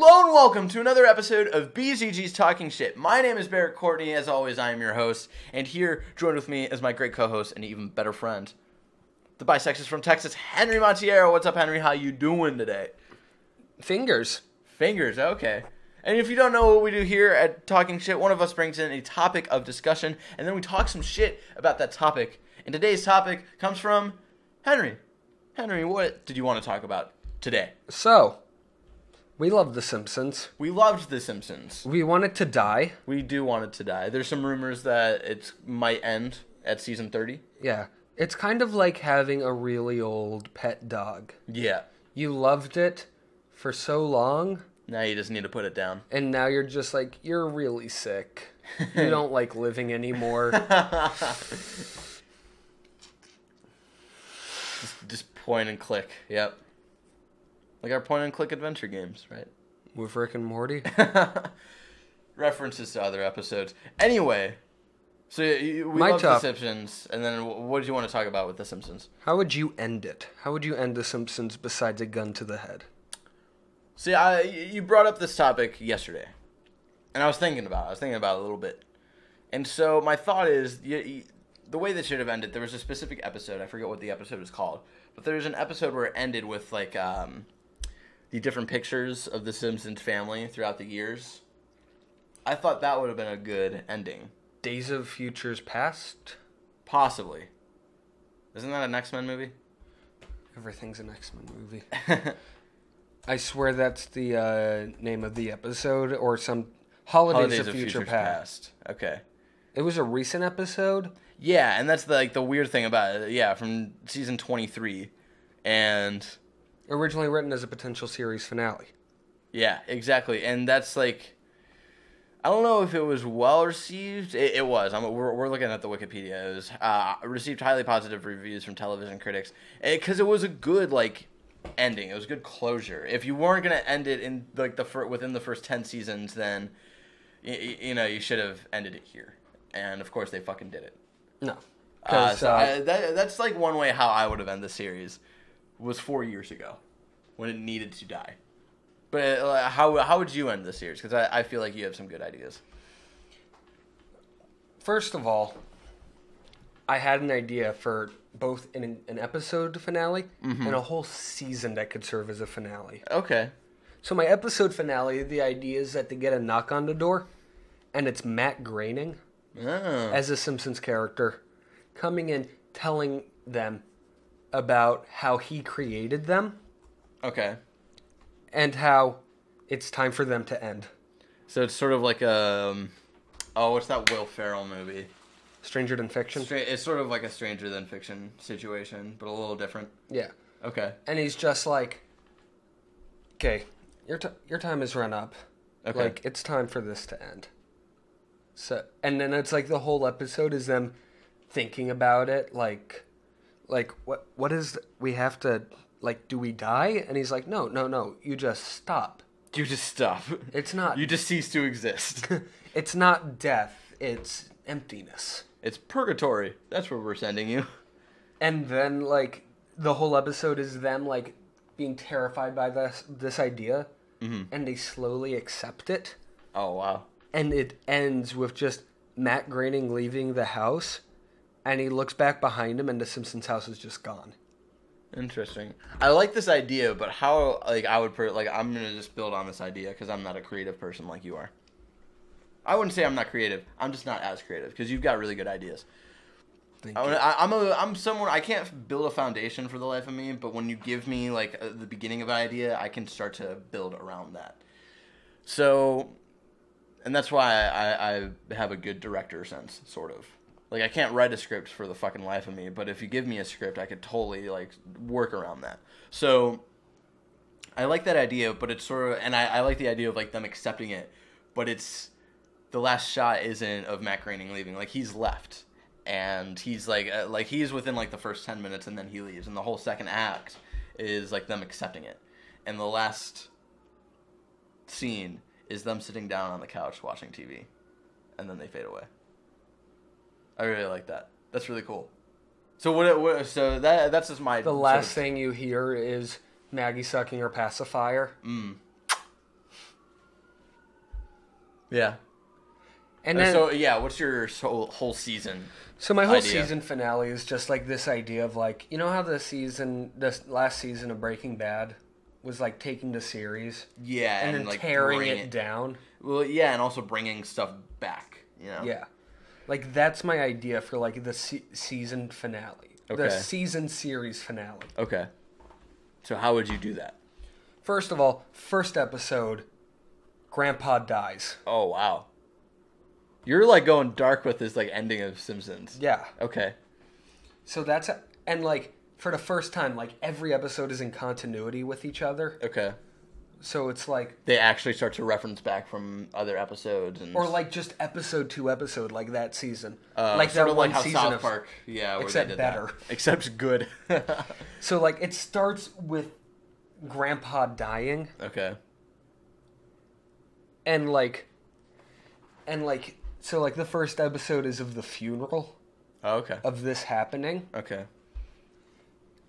Hello and welcome to another episode of BZG's Talking Shit. My name is Barrett Courtney. As always, I am your host. And here, joined with me is my great co-host and even better friend, the bisexist from Texas, Henry Montiero. What's up, Henry? How you doing today? Fingers, okay. And if you don't know what we do here at Talking Shit, one of us brings in a topic of discussion, and then we talk some shit about that topic. And today's topic comes from Henry. Henry, what did you want to talk about today? So, we love The Simpsons. We loved The Simpsons. We want it to die. We do want it to die. There's some rumors that it might end at season 30. Yeah. It's kind of like having a really old pet dog. Yeah. You loved it for so long. Now you just need to put it down. And now you're just like, you're really sick. You don't like living anymore. Just point and click. Yep. Like our point and click adventure games, right? With Rick and Morty. References to other episodes. Anyway, so we love The Simpsons, and then what did you want to talk about with The Simpsons? How would you end it? How would you end The Simpsons besides a gun to the head? See, you brought up this topic yesterday, and I was thinking about it. A little bit. And so my thought is, the way this should have ended, there was a specific episode, I forget what the episode is called, but there's an episode where it ended with, like, the different pictures of the Simpsons family throughout the years. I thought that would have been a good ending. Days of Futures Past? Possibly. Isn't that an X-Men movie? Everything's an X-Men movie. I swear that's the name of the episode, or some Holidays of Future Past. Okay. It was a recent episode? Yeah, and that's the weird thing about it. Yeah, from season 23. And originally written as a potential series finale. Yeah, exactly. And that's like, I don't know if it was well received. It was. We're looking at the Wikipedia. It was received highly positive reviews from television critics because it was a good ending. It was good closure. If you weren't gonna end it in within the first 10 seasons, then you should have ended it here. And of course, they fucking did it. No. That's like one way how I would have ended the series. Was 4 years ago when it needed to die. But how would you end the series? Because I feel like you have some good ideas. First of all, I had an idea for both an episode finale and a whole season that could serve as a finale. Okay. So my episode finale, the idea is that they get a knock on the door, and it's Matt Groening as a Simpsons character coming in telling them about how he created them. Okay. And how it's time for them to end. So it's sort of like what's that Will Ferrell movie? Stranger Than Fiction? It's sort of like a Stranger Than Fiction situation, but a little different. Yeah. Okay. And he's just like, okay, your time has run up. Okay. Like, it's time for this to end. So, and then it's like the whole episode is them thinking about it, like what is we have to do we die? And he's like, no, you just stop. You just stop. It's not. You just cease to exist. It's not death. It's emptiness. It's purgatory. That's where we're sending you. And then the whole episode is them being terrified by this idea, and they slowly accept it. Oh wow. And it ends with just Matt Groening leaving the house. And he looks back behind him, and the Simpsons house is just gone. Interesting. I like this idea, but how I would I'm gonna just build on this idea because I'm not a creative person like you are. I wouldn't say I'm not creative. I'm just not as creative because you've got really good ideas. Thank you. I'm someone I can't build a foundation for the life of me, but when you give me the beginning of an idea, I can start to build around that. So, and that's why I have a good director sense, sort of. I can't write a script for the fucking life of me, but if you give me a script, I could totally, work around that. So, I like that idea, but it's sort of, and I like the idea of, them accepting it, but it's, the last shot isn't of Matt Groening leaving. He's left, and he's, he's within, the first 10 minutes, and then he leaves, and the whole second act is, them accepting it. And the last scene is them sitting down on the couch watching TV, and then they fade away. I really like that. That's really cool. So so that's just my... The last thing you hear is Maggie sucking her pacifier. Yeah. And then, So yeah, what's your whole season? so my whole idea? season finale is just like this idea of like, you know how this last season of Breaking Bad was like taking the series, Yeah, and then like tearing bring it down. Well, yeah, and also bringing stuff back. You know. Yeah, like that's my idea for like the season finale, the Okay. season series finale. Okay. So how would you do that? First of all, first episode, Grandpa dies. Oh wow. You're like going dark with this like ending of Simpsons. Yeah. Okay. So that's and like for the first time, like every episode is in continuity with each other. Okay. So it's like, They actually start to reference back from other episodes and or like just episode to episode, like that season, like that sort of one like how season South of Park, yeah, where except they did better. that. Except good. So like it starts with Grandpa dying, Okay. and like so like the first episode is of the funeral Oh, okay. of this happening, Okay.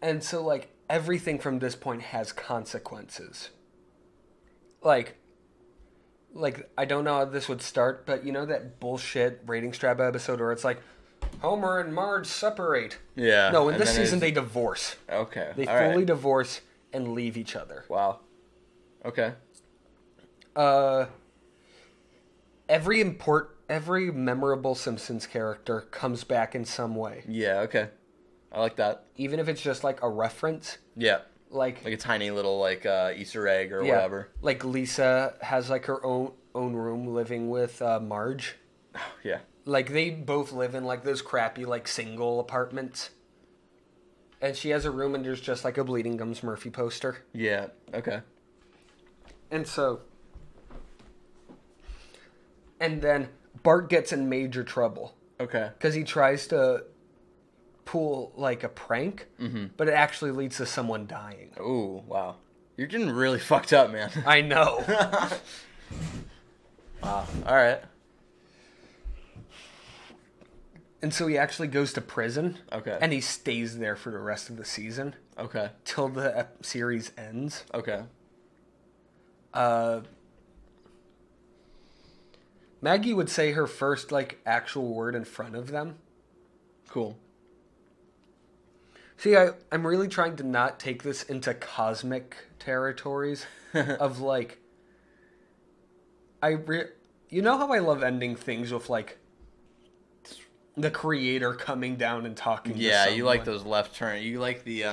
and so like everything from this point has consequences. Like I don't know how this would start, but you know that bullshit rating strap episode where it's like Homer and Marge separate. Yeah. No, in and this then season it's- they divorce. Okay. They all right. fully divorce and leave each other. Wow. Okay. Every memorable Simpsons character comes back in some way, Yeah. Okay. I like that. even if it's just like a reference. Yeah. Like Like a tiny little like Easter egg or yeah, whatever. like Lisa has like her own room living with Marge. Yeah. Like they both live in like those crappy like single apartments. And she has a room and there's just like a Bleeding Gums Murphy poster. Yeah. Okay. And so and then Bart gets in major trouble Okay. because he tries to pull like a prank, but it actually leads to someone dying. Ooh, wow. You're getting really fucked up, man. I know. Wow. All right. And so he actually goes to prison. Okay. And he stays there for the rest of the season Okay. till the series ends. Okay. Maggie would say her first like actual word in front of them. Cool. See, I'm really trying to not take this into cosmic territories of like you know how I love ending things with like the creator coming down and talking to Yeah, you like someone. those left turn. You like the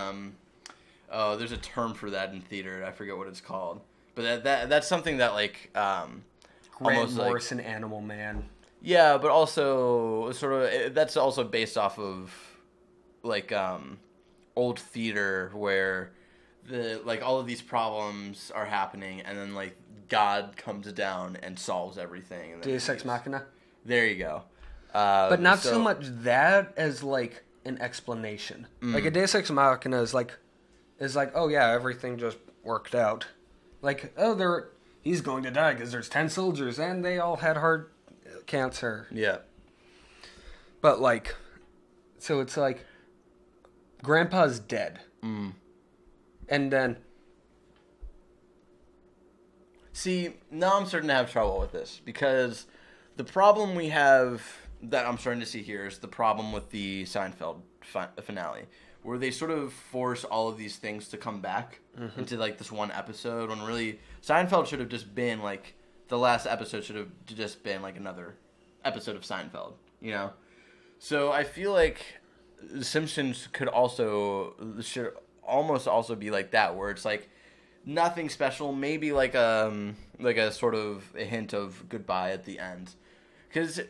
oh, there's a term for that in theater. I forget what it's called. But that's something that like Grant almost like Morrison Animal Man. yeah, but also sort of that's also based off of like old theater where the like all of these problems are happening and then like God comes down and solves everything. And then Deus Ex Machina. There you go. But not so much that as like an explanation. Like a Deus Ex Machina is like, oh yeah, everything just worked out. Like, oh, he's going to die because there's 10 soldiers and they all had heart cancer. Yeah. But like, so it's like, Grandpa's dead. And then, See, now I'm starting to have trouble with this because the problem we have that I'm starting to see here is the problem with the Seinfeld finale, where they sort of force all of these things to come back into like this one episode when really Seinfeld should have just been like the last episode should have just been like another episode of Seinfeld, you know? So I feel like The Simpsons should almost also be like that, where it's like nothing special, maybe like a sort of a hint of goodbye at the end, because you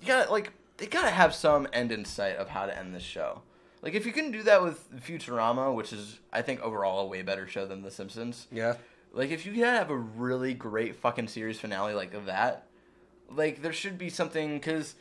gotta like they gotta have some end in sight of how to end this show. Like if you can do that with Futurama, which is I think overall a way better show than The Simpsons. yeah. Like if you can have a really great fucking series finale like that, like there should be something because.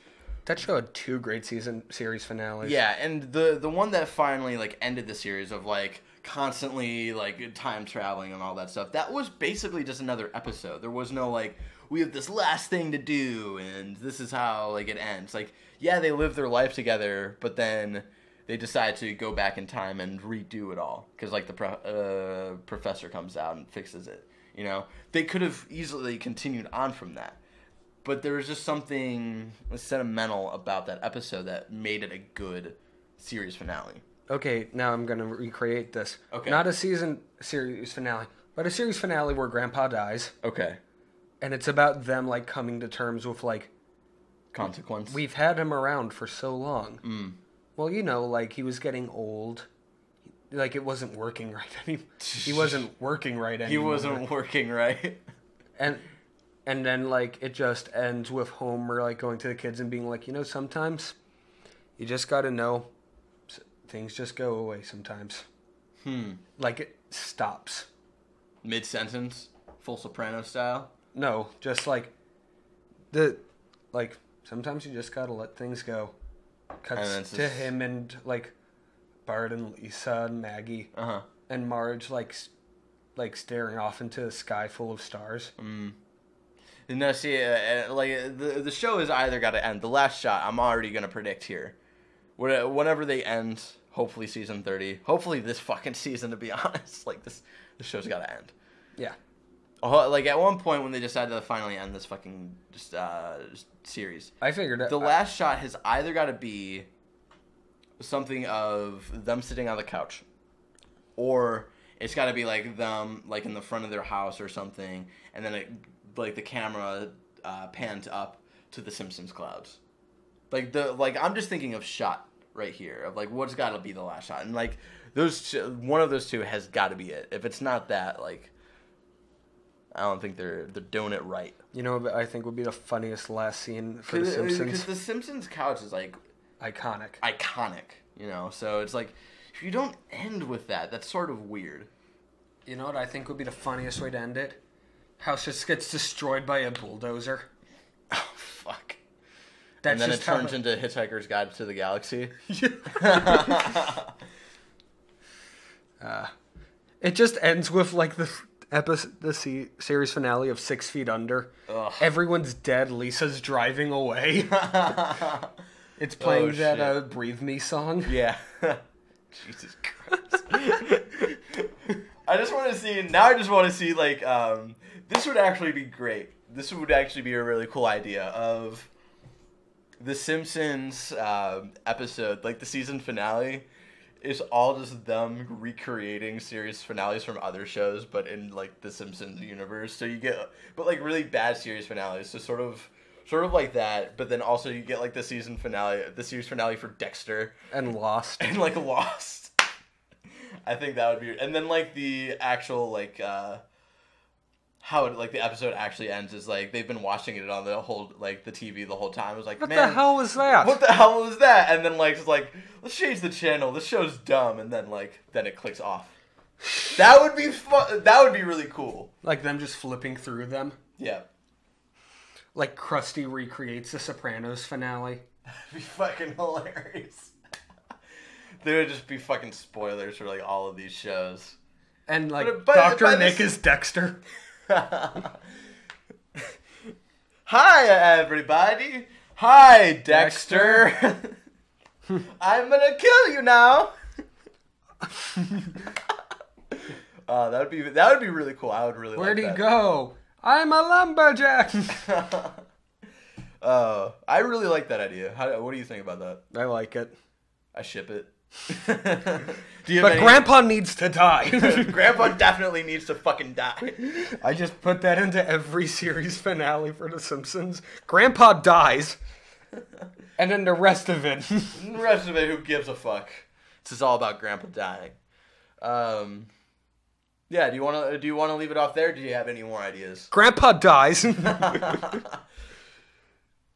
That show had 2 great series finales. Yeah, and the one that finally like ended the series of like constantly like time traveling and all that stuff, that was basically just another episode. There was no like we have this last thing to do and this is how like it ends. Like yeah, they live their life together, but then they decide to go back in time and redo it all because like the professor comes out and fixes it. You know, they could have easily continued on from that. But there was just something sentimental about that episode that made it a good series finale. Okay, now I'm going to recreate this. Okay. Not a series finale, but a series finale where Grandpa dies. Okay. And it's about them, like, coming to terms with, like... Consequence. We've had him around for so long. Mm. Well, you know, like, he was getting old. Like, it wasn't working right anymore. He wasn't working right anymore. He wasn't working right. And then, like, it just ends with Homer, like, going to the kids and being like, you know, sometimes you just gotta know things just go away sometimes. Like, it stops. Mid-sentence? Full Soprano style? No, just, sometimes you just gotta let things go. Cuts to him and, like, Bart and Lisa and Maggie. Uh-huh. And Marge, like staring off into a sky full of stars. No, see, the show has either got to end. The last shot, I'm already going to predict here. Whenever they end, hopefully season 30. Hopefully this fucking season, to be honest. Like, the show's got to end. Yeah. Like, at one point when they decided to finally end this fucking series. I figured it. The last shot has either got to be something of them sitting on the couch. Or it's got to be, like, them, like, in the front of their house or something. And then, the camera pans up to the Simpsons clouds. I'm just thinking of shot right here. Of, like, what's got to be the last shot. And, like, one of those two has got to be it. If it's not that, like... I don't think they're doing it right. You know what I think would be the funniest last scene for The Simpsons? Because the Simpsons couch is, like... Iconic, you know? So it's like, if you don't end with that, that's sort of weird. You know what I think would be the funniest way to end it? House just gets destroyed by a bulldozer. Oh, fuck. That's and then just it turns into Hitchhiker's Guide to the Galaxy. It just ends with, like, the series finale of 6 Feet Under. Ugh. Everyone's dead. Lisa's driving away. It's playing that "Breathe Me" song. Yeah. Jesus Christ. I just want to see like this would actually be great. This would actually be a really cool idea of the Simpsons episode, like the season finale. Is all just them recreating series finales from other shows, but in, like, the Simpsons universe. So you get, but, like, really bad series finales. So sort of like that, but then also you get, like, the series finale for Dexter. And Lost. And, like, Lost. I think that would be, and then, like, the actual, like, how it, like, the episode actually ends is, like, they've been watching it on the whole, like, the TV the whole time. It was like, what man, the hell was that? What the hell was that? And then, like, it's like, let's change the channel. This show's dumb. And then, like, then it clicks off. That would be fun. That would be really cool. Like them just flipping through them? Yeah. Like Krusty recreates the Sopranos finale. That'd be fucking hilarious. There would just be fucking spoilers for, like, all of these shows. And, like, Dr. Nick is Dexter. Hi, everybody. Hi, Dexter. I'm gonna kill you now. That would be really cool. I would really. Where'd like he that. go? I'm a lumberjack. I really like that idea. What do you think about that? I like it. I ship it. Grandpa needs to die. Grandpa definitely needs to fucking die. I just put that into every series finale for The Simpsons. Grandpa dies. And then the rest of it. Who gives a fuck? This is all about Grandpa dying. Yeah, do you want to leave it off there? Do you have any more ideas? Grandpa dies.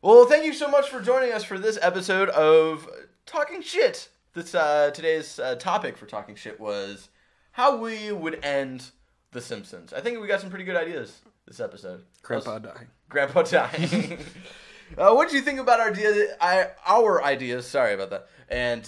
Well, thank you so much for joining us for this episode of Talking Shit. Today's topic for Talking Shit was how we would end The Simpsons. I think we got some pretty good ideas this episode. Grandpa dying. Grandpa dying. What did you think about our ideas? Sorry about that. And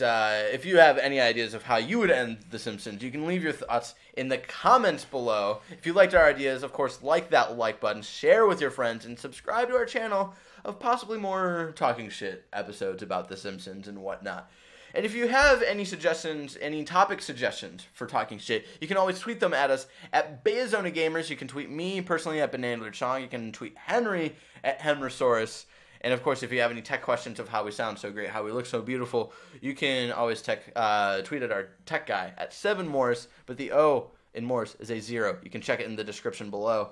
if you have any ideas of how you would end The Simpsons, you can leave your thoughts in the comments below. If you liked our ideas, of course, like that like button, share with your friends, and subscribe to our channel of possibly more Talking Shit episodes about The Simpsons and whatnot. And if you have any suggestions, any topic suggestions for talking shit, you can always tweet them at us at baiazonagamers. You can tweet me personally at Banana. You can tweet Henry at Henrosaurus. And of course, if you have any tech questions of how we sound so great, how we look so beautiful, you can always tweet at our tech guy at 7Morse, but the O in Morse is a 0. You can check it in the description below.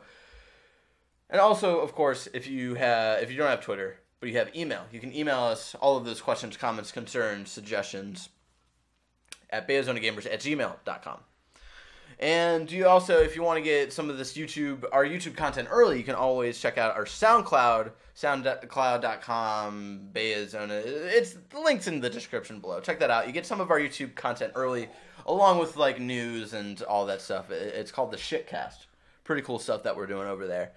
And also, of course, if you don't have Twitter, but you have email, you can email us all of those questions, comments, concerns, suggestions at baiazonagamers@gmail.com. And you also, if you want to get some of this our YouTube content early, you can always check out our SoundCloud, soundcloud.com, Baiazona. It's the link's in the description below. Check that out. You get some of our YouTube content early, along with like news and all that stuff. It's called the Shitcast. Pretty cool stuff that we're doing over there.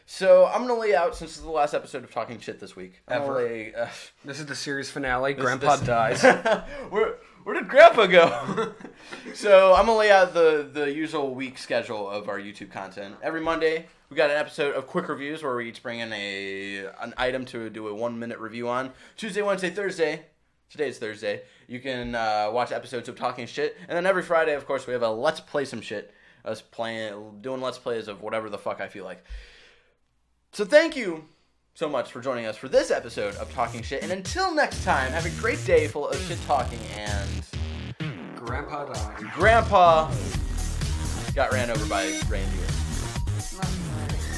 So I'm gonna lay out, since this is the last episode of Talking Shit this week. This is the series finale. Grandpa dies. Where did Grandpa go? So I'm gonna lay out the usual week schedule of our YouTube content. Every Monday we got an episode of Quick Reviews where we each bring in an item to do a 1-minute review on. Tuesday, Wednesday, Thursday. Today's Thursday. You can watch episodes of Talking Shit, and then every Friday, of course, we have a Let's Play Some Shit. Us doing Let's Plays of whatever the fuck I feel like. So thank you so much for joining us for this episode of Talking Shit. And until next time, have a great day full of shit talking and... Grandpa died. Grandpa got ran over by a reindeer.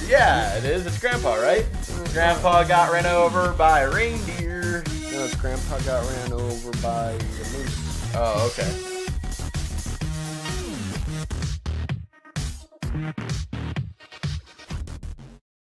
Yeah, it is. It's Grandpa, right? Grandpa got ran over by a reindeer. No, it's Grandpa got ran over by a moose. Oh, okay.